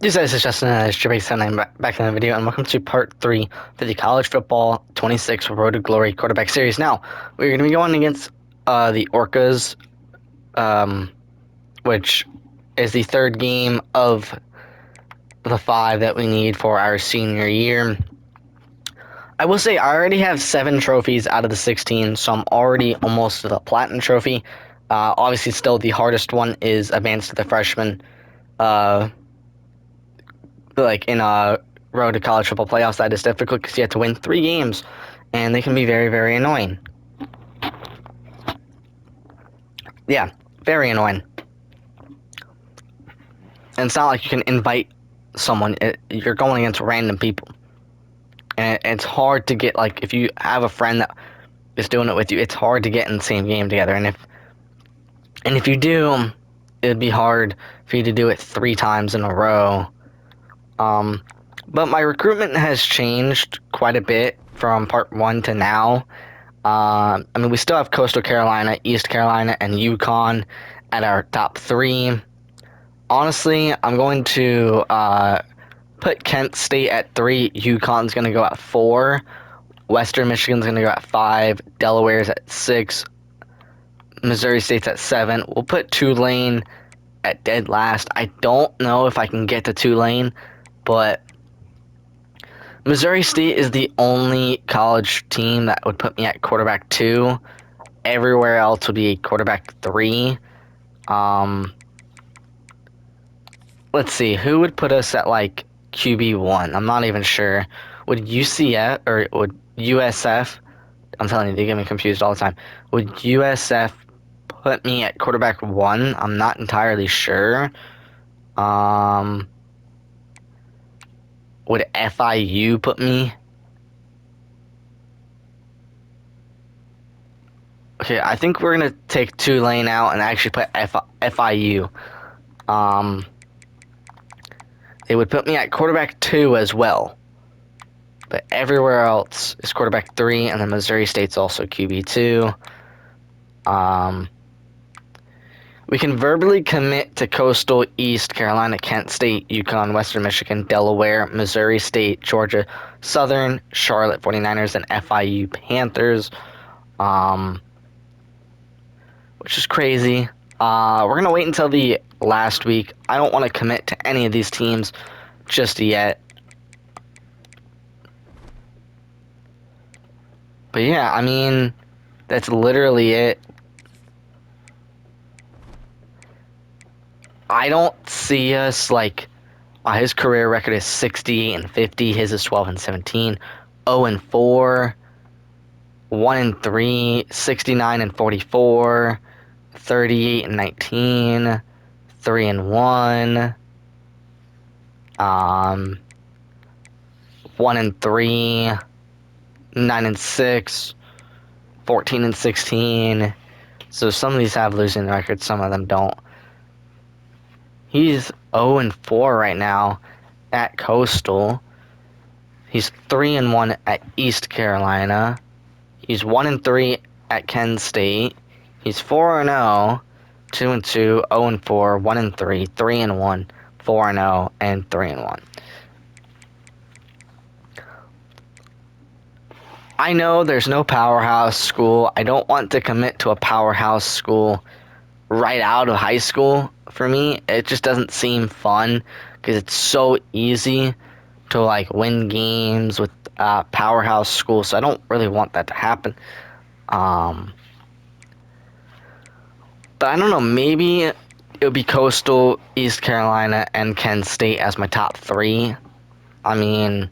This is Justin, it's Jabay I'm back in the video, and welcome to part 3 for the College Football 26 Road to Glory quarterback series. Now, we're going to be going against the Orcas, um, which is the third game of the 5 that we need for our senior year. I will say I already have 7 trophies out of the 16, so I'm already almost to the Platinum Trophy. Obviously, still the hardest one is Advanced to the Freshman. Uh, like in Road to College Football Playoffs, that is difficult because you have to win 3 games, and they can be very, very annoying. Yeah, very annoying. And it's not like you can invite someone. You're going against random people, and it's hard to get, like, if you have a friend that is doing it with you, it's hard to get in the same game together. And if you do, it'd be hard for you to do it 3 times in a row. But my recruitment has changed quite a bit from part 1 to now. I mean, we still have Coastal Carolina, East Carolina, and UConn at our top 3. Honestly, I'm going to put Kent State at 3. UConn's going to go at 4. Western Michigan's going to go at 5. Delaware's at 6. Missouri State's at 7. We'll put Tulane at dead last. I don't know if I can get to Tulane, but Missouri State is the only college team that would put me at quarterback 2. Everywhere else would be quarterback 3. Let's see, who would put us at like QB1? I'm not even sure. Would UCF or would USF? I'm telling you, they get me confused all the time. Would USF put me at quarterback 1? I'm not entirely sure. Would FIU put me? Okay, I think we're gonna take Tulane out and actually put FIU. They would put me at quarterback 2 as well. But everywhere else is quarterback 3, and then Missouri State's also QB2. We can verbally commit to Coastal, East Carolina, Kent State, UConn, Western Michigan, Delaware, Missouri State, Georgia, Southern, Charlotte 49ers, and FIU Panthers, which is crazy. We're going to wait until the last week. I don't want to commit to any of these teams just yet. But yeah, I mean, that's literally it. I don't see us like his career record is 60 and 50. His is 12 and 17, 0 and 4, 1 and 3, 69 and 44, 38 and 19, 3 and 1, 1 and 3, 9 and 6, 14 and 16. So some of these have losing records, some of them don't. He's 0 and 4 right now at Coastal. He's 3 and 1 at East Carolina. He's 1 and 3 at Kent State. He's 4 and 0, 2 and 2, 0 and 4, 1 and 3, 3 and 1, 4 and 0, and 3 and 1. I know there's no powerhouse school. I don't want to commit to a powerhouse school right out of high school. For me, it just doesn't seem fun because it's so easy to like win games with powerhouse schools. So I don't really want that to happen. But I don't know. Maybe it would be Coastal, East Carolina, and Kent State as my top 3. I mean,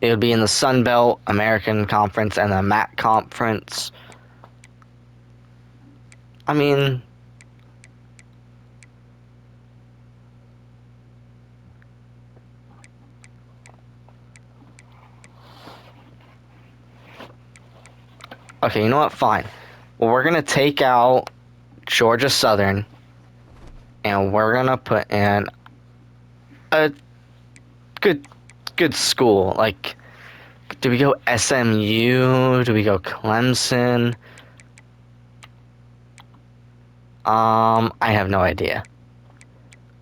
it would be in the Sun Belt, American Conference, and the MAC Conference. I mean, okay, you know what? Fine. Well, we're going to take out Georgia Southern, and we're going to put in a good school. Like, do we go SMU? Do we go Clemson? I have no idea.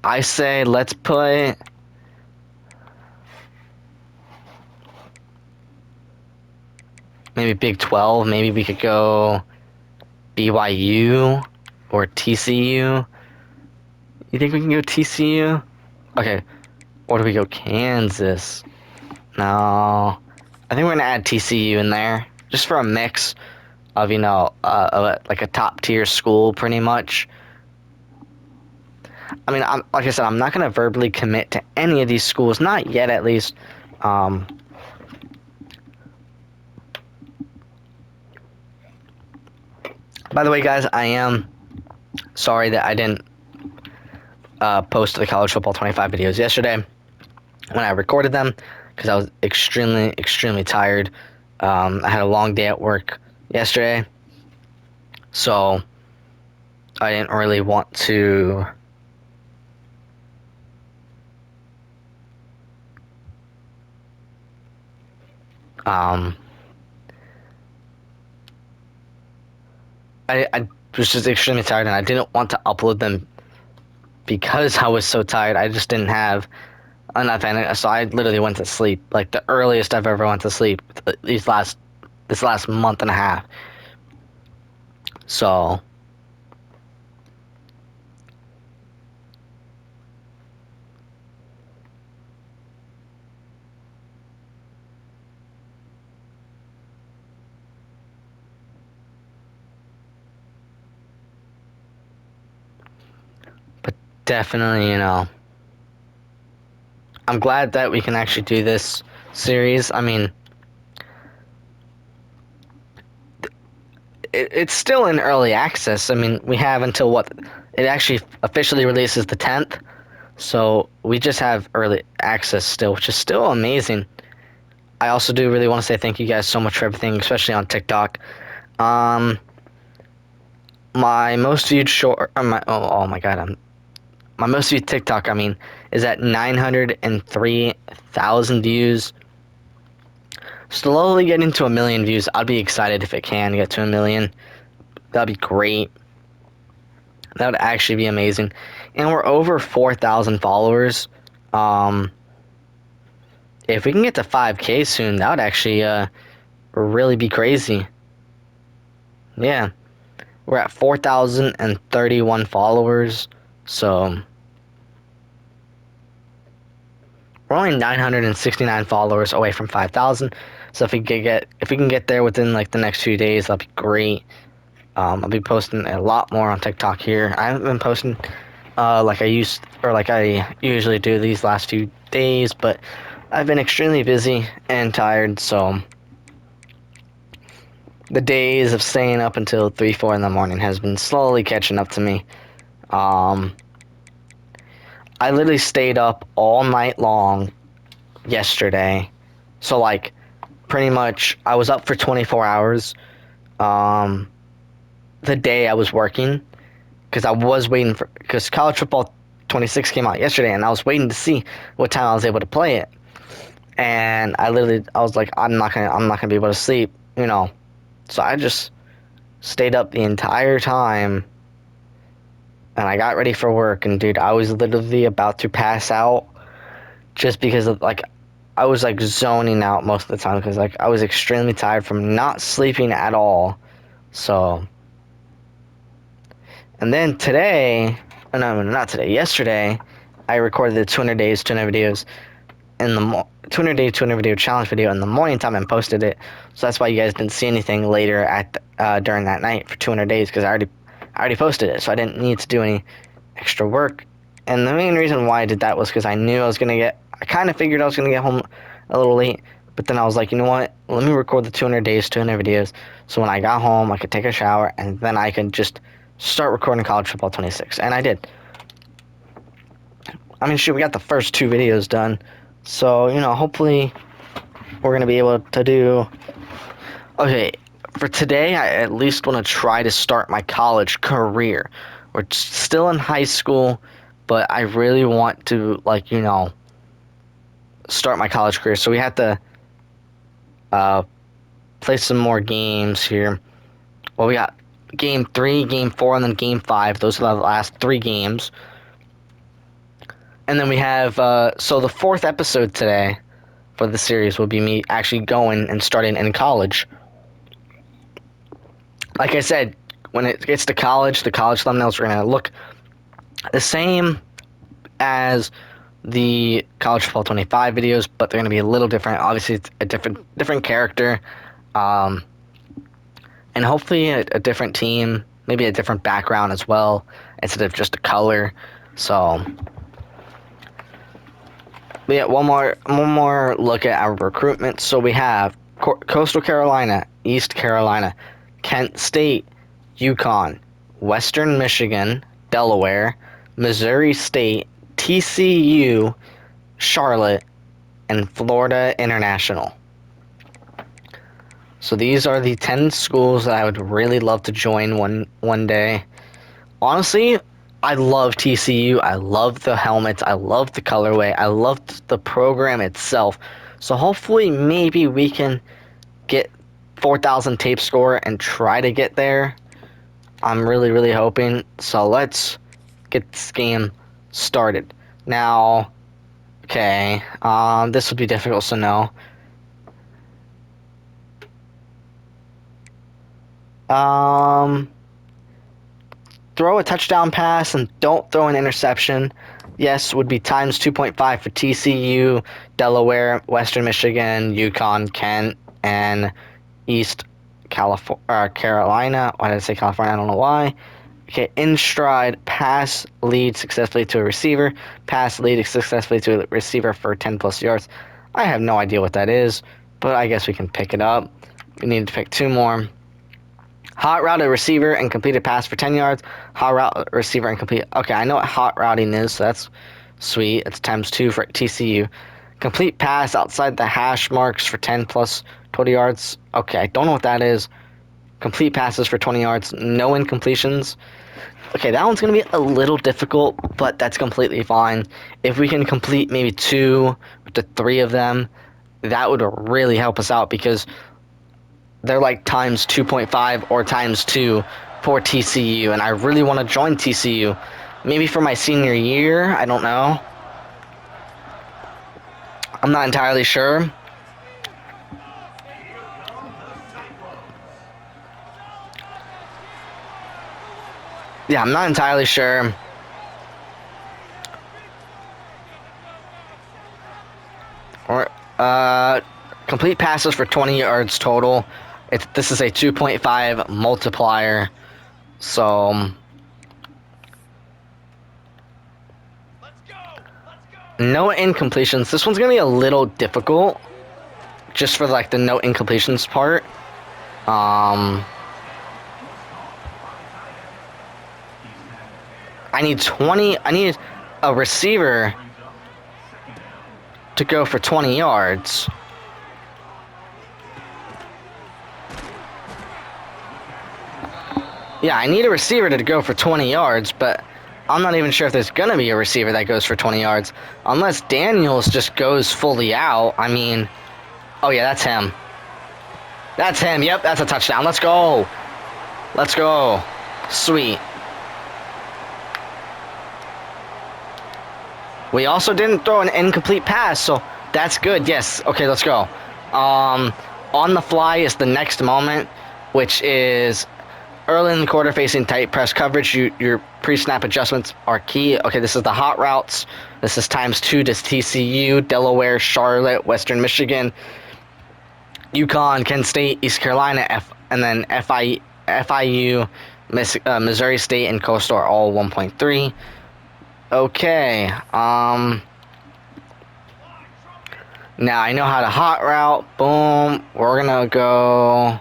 I say let's put maybe Big 12. Maybe we could go BYU or TCU. You think we can go TCU? Okay. Or do we go Kansas? No. I think we're gonna add TCU in there just for a mix of like a top tier school, pretty much. I mean, like I said, I'm not gonna verbally commit to any of these schools, not yet, at least. Um, by the way, guys, I am sorry that I didn't post the college football 25 videos yesterday when I recorded them because I was extremely tired. I had a long day at work yesterday, so I didn't really want to um, I was just extremely tired and I didn't want to upload them because I was so tired. I just didn't have enough energy, so I literally went to sleep, like the earliest I've ever went to sleep this last month and a half. So definitely, I'm glad that we can actually do this series. I mean, it's still in early access. I mean, we have until what it actually officially releases the 10th. So we just have early access still, which is still amazing. I also do really want to say thank you guys so much for everything, especially on TikTok. Um, my most viewed short, oh my god, my most viewed TikTok, I mean, is at 903,000 views. Slowly getting to 1 million views. I'd be excited if it can get to 1 million. That'd be great. That would actually be amazing. And we're over 4,000 followers. Um, if we can get to 5K soon, that would actually really be crazy. Yeah, we're at 4,031 followers, so we're only 969 followers away from 5,000. So if we can get there within like the next few days, that'd be great. I'll be posting a lot more on TikTok here. I haven't been posting like I usually do these last few days, but I've been extremely busy and tired, so the days of staying up until 3, 4 in the morning has been slowly catching up to me. Um, I literally stayed up all night long yesterday. So like pretty much I was up for 24 hours. Um, the day I was working because I was waiting for because College Football 26 came out yesterday and I was waiting to see what time I was able to play it. And I was like I'm not going to be able to sleep, you know. So I just stayed up the entire time and I got ready for work and dude, I was literally about to pass out just because of like I was like zoning out most of the time because like I was extremely tired from not sleeping at all. So, and then today, no, not today, yesterday, I recorded the 200 days, 200 videos in the 200 day, 200 video challenge video in the morning time and posted it. So that's why you guys didn't see anything later during that night for 200 days because I already posted it. So I didn't need to do any extra work. And the main reason why I did that was because I knew I kind of figured I was going to get home a little late. But then I was like, you know what? Let me record the 200 days, 200 videos. So when I got home, I could take a shower and then I could just start recording College Football 26. And I did. I mean, shoot, we got the first 2 videos done. So, hopefully we're going to be able to do... Okay, for today, I at least want to try to start my college career. We're still in high school, but I really want to, start my college career. So we have to play some more games here. Well, we got game 3, game 4, and then game 5. Those are the last 3 games. And then we have so the fourth episode today for the series will be me actually going and starting in college. Like I said, when it gets to college, the college thumbnails are gonna look the same as the College Football 25 videos, but they're gonna be a little different. Obviously, it's a different character, and hopefully a different team, maybe a different background as well, instead of just a color. So, but yeah, one more look at our recruitment. So we have Coastal Carolina, East Carolina, Kent State, UConn, Western Michigan, Delaware, Missouri State, TCU, Charlotte, and Florida International. So these are the 10 schools that I would really love to join one day. Honestly, I love TCU. I love the helmets. I love the colorway. I love the program itself. So hopefully maybe we can get 4,000 tape score and try to get there. I'm really, really hoping. So let's get this game started. Now, okay, this would be difficult to know. Throw a touchdown pass and don't throw an interception. Yes, would be times 2.5 for TCU, Delaware, Western Michigan, UConn, Kent, and East Carolina. Why did I say California? I don't know why. Okay, in stride, pass lead successfully to a receiver. Pass lead successfully to a receiver for 10 plus yards. I have no idea what that is, but I guess we can pick it up. We need to pick two more. Hot route a receiver and complete a pass for 10 yards. Hot route receiver and complete. Okay, I know what hot routing is, so that's sweet. It's times 2 for TCU. Complete pass outside the hash marks for 10 plus 20 yards. Okay, I don't know what that is. Complete passes for 20 yards. No incompletions. Okay, that one's going to be a little difficult, but that's completely fine. If we can complete maybe 2 to 3 of them, that would really help us out because they're like times 2.5 or times 2 for TCU, and I really want to join TCU. Maybe for my senior year, I don't know. I'm not entirely sure. Yeah, I'm not entirely sure. Or, complete passes for 20 yards total. This is a 2.5 multiplier, so no incompletions. This one's gonna be a little difficult, just for like the no incompletions part. I need 20. I need a receiver to go for 20 yards. Yeah, I need a receiver to go for 20 yards, but I'm not even sure if there's going to be a receiver that goes for 20 yards. Unless Daniels just goes fully out. I mean, oh yeah, that's him. That's him. Yep, that's a touchdown. Let's go. Let's go. Sweet. We also didn't throw an incomplete pass, so that's good. Yes. Okay, let's go. On the fly is the next moment, which is early in the quarter facing tight press coverage. Your pre-snap adjustments are key. Okay, this is the hot routes. This is times 2 to TCU, Delaware, Charlotte, Western Michigan, UConn, Kent State, East Carolina, and then FIU, Missouri State, and Coastal are all 1.3. Okay, now I know how to hot route. Boom. We're gonna go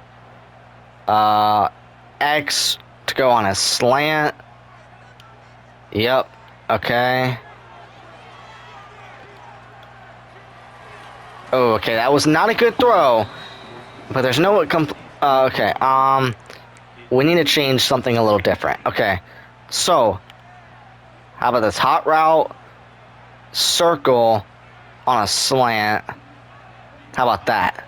X to go on a slant. Yep. Okay. Oh, okay. That was not a good throw. But there's no okay. We need to change something a little different. Okay. So, how about this hot route circle on a slant? How about that?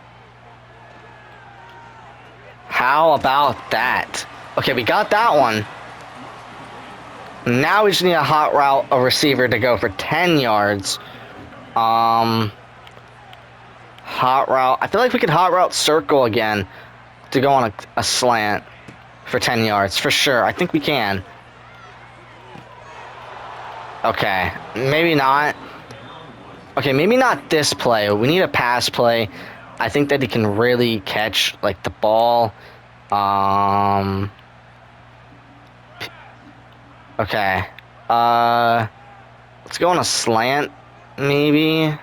How about that? Okay, we got that one. Now we just need a hot route, a receiver to go for 10 yards. Hot route. I feel like we could hot route circle again to go on a slant for 10 yards for sure. I think we can. Okay, maybe not. Okay, maybe not this play. We need a pass play. I think that he can really catch like the ball. Okay. Let's go on a slant, maybe.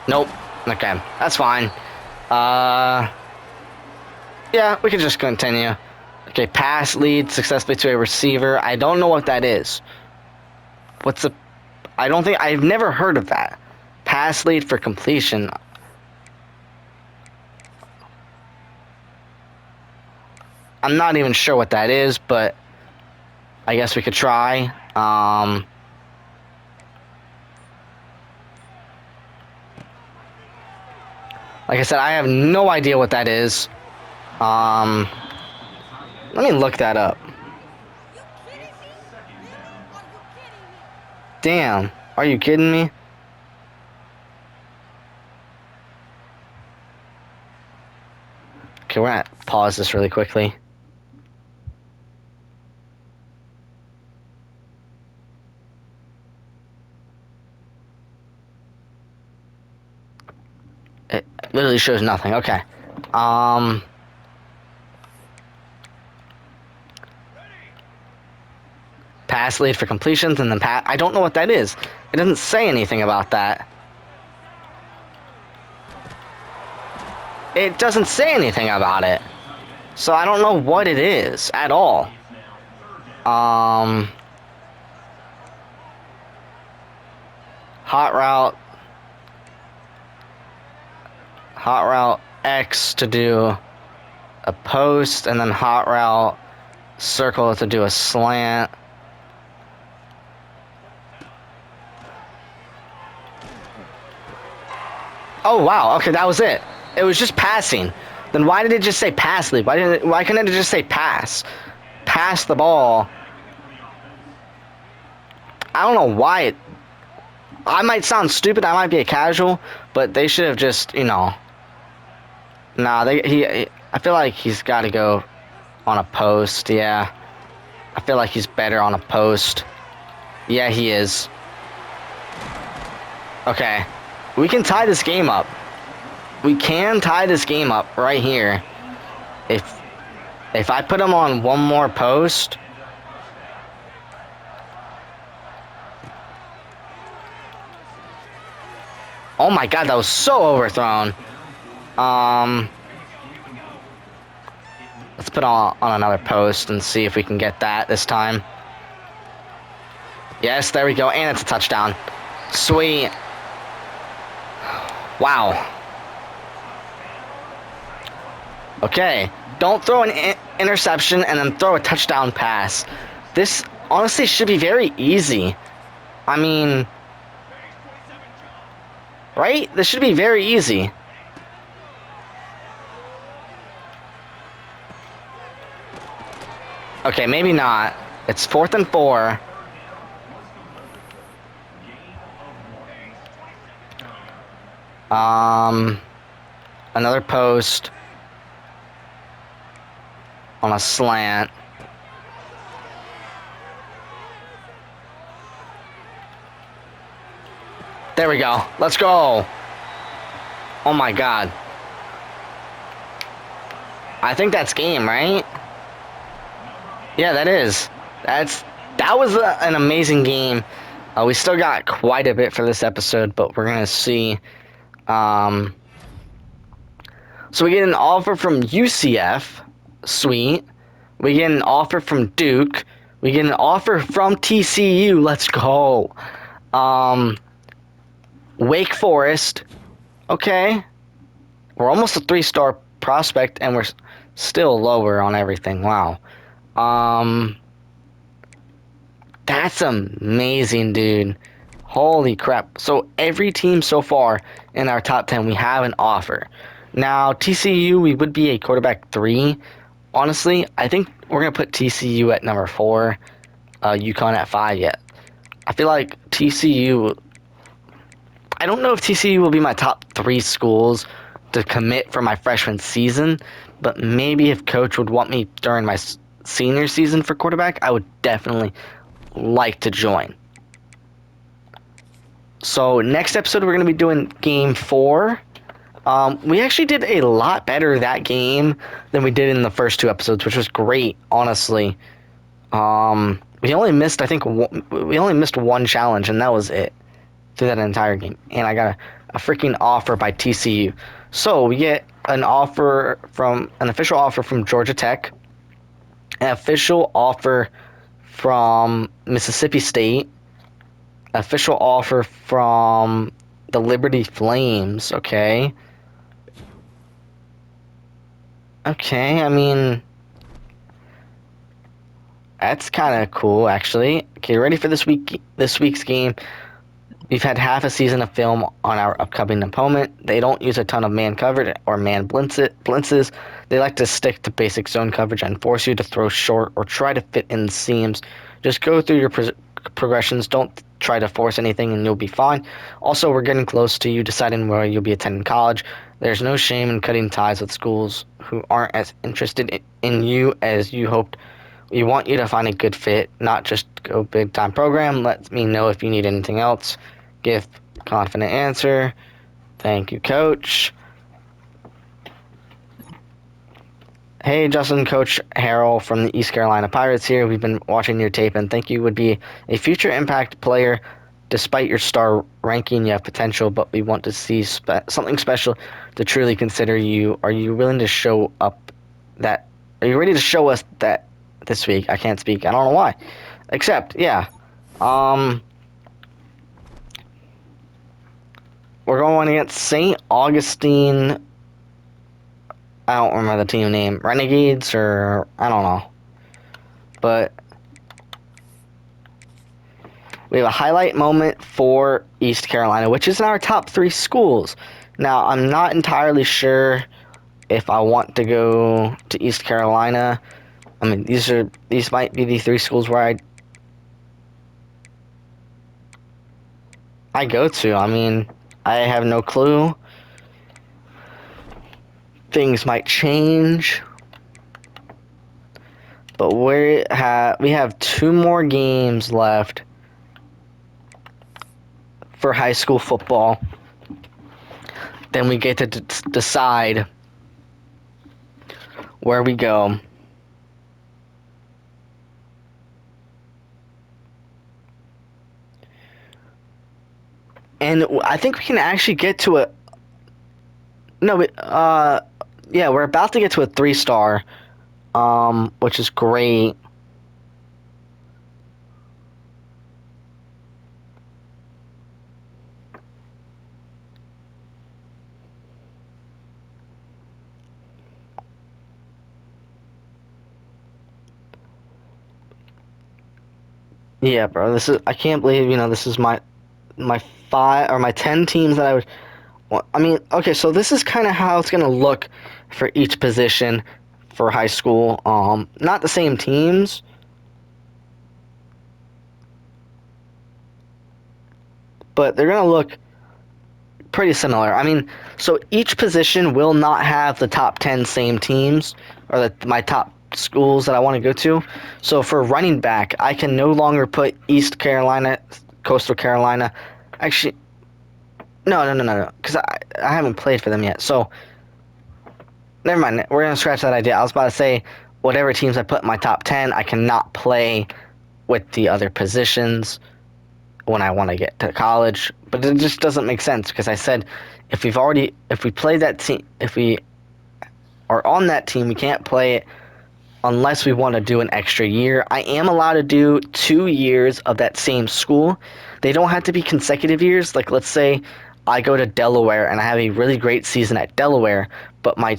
Nope. Okay, that's fine. Yeah, we can just continue. Okay, pass lead successfully to a receiver. I don't know what that is. What's the... I don't think... I've never heard of that. Pass lead for completion. I'm not even sure what that is, but I guess we could try. Like I said, I have no idea what that is. Let me look that up. Damn, are you kidding me? Okay, we're gonna pause this really quickly. It literally shows nothing. Okay. Pass lead for completions and then pass. I don't know what that is. It doesn't say anything about that. It doesn't say anything about it. So I don't know what it is at all. Hot route. Hot route X to do a post, and then hot route circle to do a slant. Oh wow, okay, that was it. It was just passing. Then why did it just say pass lead? Why couldn't it just say pass? Pass the ball. I don't know why it... I might sound stupid, I might be a casual, but they should have just, you know... Nah, I feel like he's got to go on a post, yeah. I feel like he's better on a post. Yeah, he is. Okay. We can tie this game up. We can tie this game up right here. If I put him on one more post... Oh my god, that was so overthrown. Let's put on another post and see if we can get that this time. Yes, there we go, and it's a touchdown. Sweet. Wow. Okay, don't throw an interception and then throw a touchdown pass. This honestly should be very easy. I mean... Right? This should be very easy. Okay, maybe not. It's 4th and 4. Another post on a slant. There we go. Let's go. Oh my god. I think that's game, right? Yeah, that is. That was an amazing game. We still got quite a bit for this episode, but we're gonna see. So we get an offer from UCF. Sweet. We get an offer from Duke. We get an offer from TCU. Let's go. Wake Forest. Okay. We're almost a 3-star prospect, and we're still lower on everything. Wow. That's amazing, dude. Holy crap. So every team so far in our top 10, we have an offer. Now, TCU, we would be a quarterback 3. Honestly, I think we're gonna put TCU at number 4, UConn at 5 yet. I feel like TCU. I don't know if TCU will be my top 3 schools to commit for my freshman season, but maybe if coach would want me during my senior season for quarterback, I would definitely like to join. So next episode we're going to be doing game 4. We actually did a lot better that game than we did in the first 2 episodes, which was great, honestly. We only missed, I think, we only missed 1 challenge, and that was it through that entire game. And I got a freaking offer by TCU. So we get an official offer from Georgia Tech, an official offer from Mississippi State, an official offer from the Liberty Flames, okay? Okay, I mean, that's kind of cool, actually. Okay, ready for this week's game? We've had half a season of film on our upcoming opponent. They don't use a ton of man coverage or man blitzes. They like to stick to basic zone coverage and force you to throw short or try to fit in seams. Just go through your progressions. Don't try to force anything and you'll be fine. Also, we're getting close to you deciding where you'll be attending college. There's no shame in cutting ties with schools who aren't as interested in you as you hoped. We want you to find a good fit, not just go big time program. Let me know if you need anything else. Give confident answer. Thank you, coach. Hey, Justin, Coach Harrell from the East Carolina Pirates here. We've been watching your tape and think you would be a future impact player. Despite your star ranking, you have potential, but we want to see something special to truly consider you. Are you willing to show up that? Are you ready to show us that this week? I can't speak. I don't know why. Except, yeah. We're going against St. Augustine. I don't remember the team name. Renegades or I don't know. But we have a highlight moment for East Carolina, which is in our top 3 schools. Now, I'm not entirely sure if I want to go to East Carolina. I mean, these might be the 3 schools where I go to. I mean, I have no clue. Things might change. But we have 2 more games left for high school football. Then we get to decide where we go. And I think we can actually get to a... No, yeah, we're about to get to a 3-star, which is great. Yeah, bro, I can't believe, this is my 5 or my 10 teams that I would... Well, I mean, okay, so this is kind of how it's going to look for each position for high school. Not the same teams, but they're going to look pretty similar. I mean, so each position will not have the top 10 same teams or my top schools that I want to go to. So for running back, I can no longer put East Carolina, Coastal Carolina. Actually, no, because I haven't played for them yet. So, never mind. We're going to scratch that idea. I was about to say, whatever teams I put in my top 10, I cannot play with the other positions when I want to get to college. But it just doesn't make sense because I said, if we play that team, if we are on that team, we can't play it unless we want to do an extra year. I am allowed to do 2 years of that same school. They don't have to be consecutive years. Like, let's say I go to Delaware and I have a really great season at Delaware, but my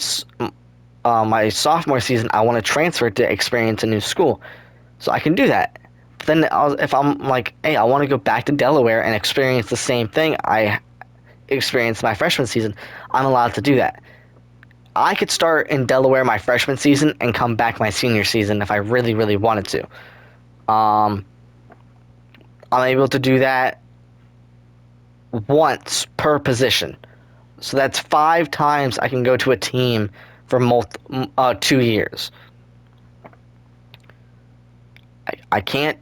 sophomore season I want to transfer to experience a new school, so I can do that. But then if I'm like, hey, I want to go back to Delaware and experience the same thing I experienced my freshman season, I'm allowed to do that. I could start in Delaware my freshman season and come back my senior season if I really, really wanted to. I'm able to do that once per position. So that's 5 times I can go to a team for 2 years. I can't.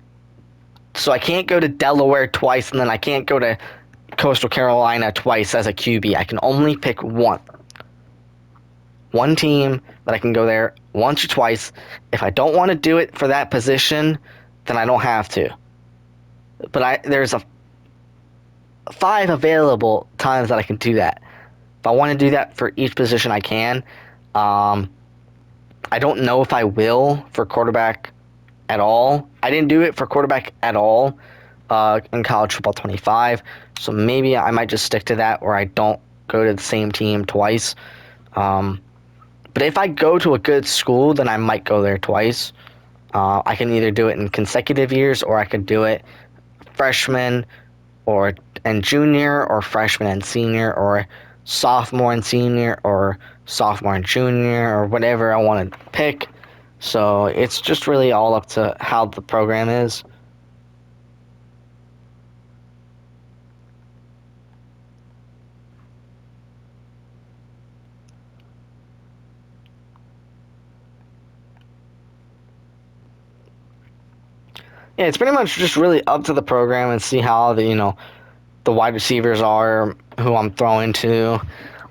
So I can't go to Delaware twice, and then I can't go to Coastal Carolina twice as a QB. I can only pick one team that I can go there once or twice. If I don't want to do it for that position, then I don't have to. But there's 5 available times that I can do that. If I want to do that for each position, I can. I don't know if I will for quarterback at all. I didn't do it for quarterback at all in College Football 25, so maybe I might just stick to that where I don't go to the same team twice. But if I go to a good school, then I might go there twice. I can either do it in consecutive years, or I could do it freshman and junior, or freshman and senior, or sophomore and senior, or sophomore and junior, or whatever I want to pick. So it's just really all up to how the program is. Yeah, it's pretty much just really up to the program and see how the wide receivers are who I'm throwing to.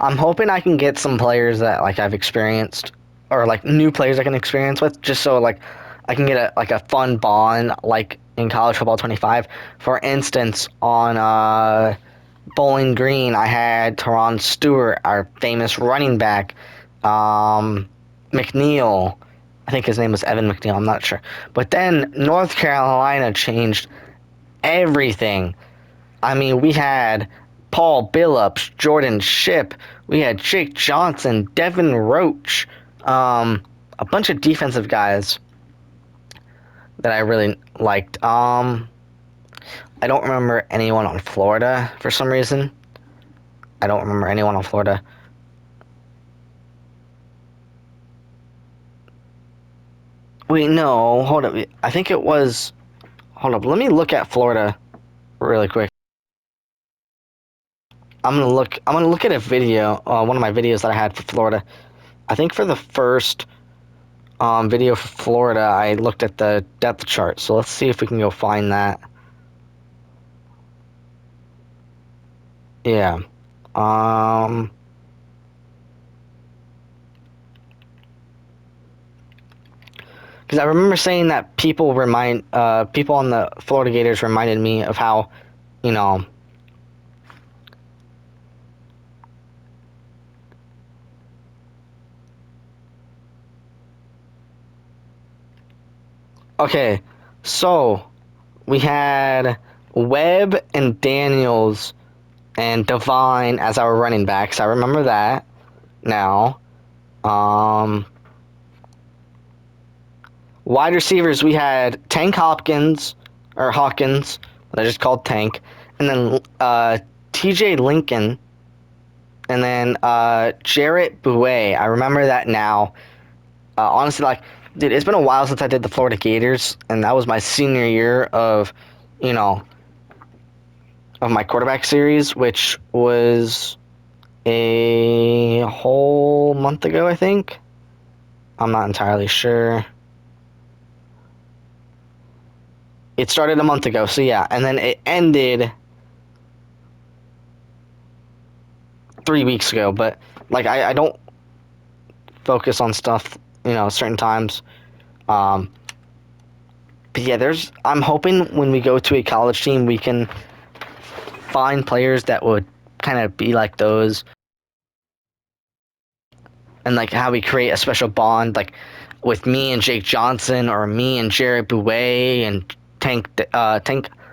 I'm hoping I can get some players that like I've experienced, or like new players I can experience with, just so like I can get a fun bond like in College Football 25. For instance, on Bowling Green, I had Teron Stewart, our famous running back, McNeil. I think his name was Evan McNeil. I'm not sure. But then North Carolina changed everything. I mean, we had Paul Billups, Jordan Shipp, we had Jake Johnson, Devin Roach, a bunch of defensive guys that I really liked. I don't remember anyone on Florida for some reason. I don't remember anyone on Florida. Wait, no, hold up. I think it was. Hold up, let me look at Florida really quick. I'm gonna look at a video, one of my videos that I had for Florida. I think for the first video for Florida, I looked at the depth chart. So let's see if we can go find that. Yeah. Because I remember saying that people on the Florida Gators reminded me of how, you know, okay, so we had Webb and Daniels and Devine as our running backs. I remember that now. Wide receivers, we had Tank Hopkins, or Hawkins, that I just called Tank, and then TJ Lincoln, and then Jarrett Bouet. I remember that now. Honestly, like, dude, it's been a while since I did the Florida Gators, and that was my senior year of, of my quarterback series, which was a whole month ago, I think. I'm not entirely sure. It started a month ago, so yeah, and then it ended 3 weeks ago. But like, I don't focus on stuff, certain times. But yeah, I'm hoping when we go to a college team, we can find players that would kind of be like those, and like how we create a special bond, like with me and Jake Johnson, or me and Jarrett Bouet and Tank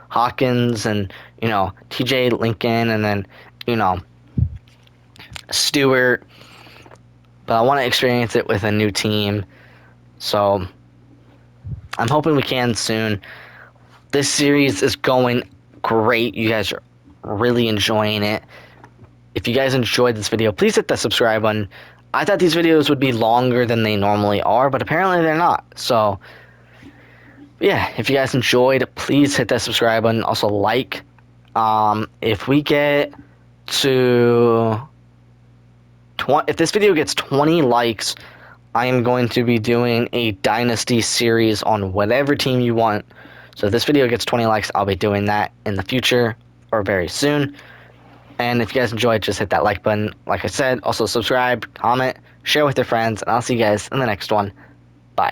Hawkins, and TJ Lincoln, and then Stewart. But I want to experience it with a new team, so I'm hoping we can soon. This series is going great. You guys are really enjoying it. If you guys enjoyed this video, please hit the subscribe button. I thought these videos would be longer than they normally are, but apparently they're not. So, yeah, if you guys enjoyed, please hit that subscribe button. Also, like. If we get to if this video gets 20 likes, I am going to be doing a Dynasty series on whatever team you want. So if this video gets 20 likes, I'll be doing that in the future or very soon. And if you guys enjoyed, just hit that like button. Like I said, also subscribe, comment, share with your friends, and I'll see you guys in the next one.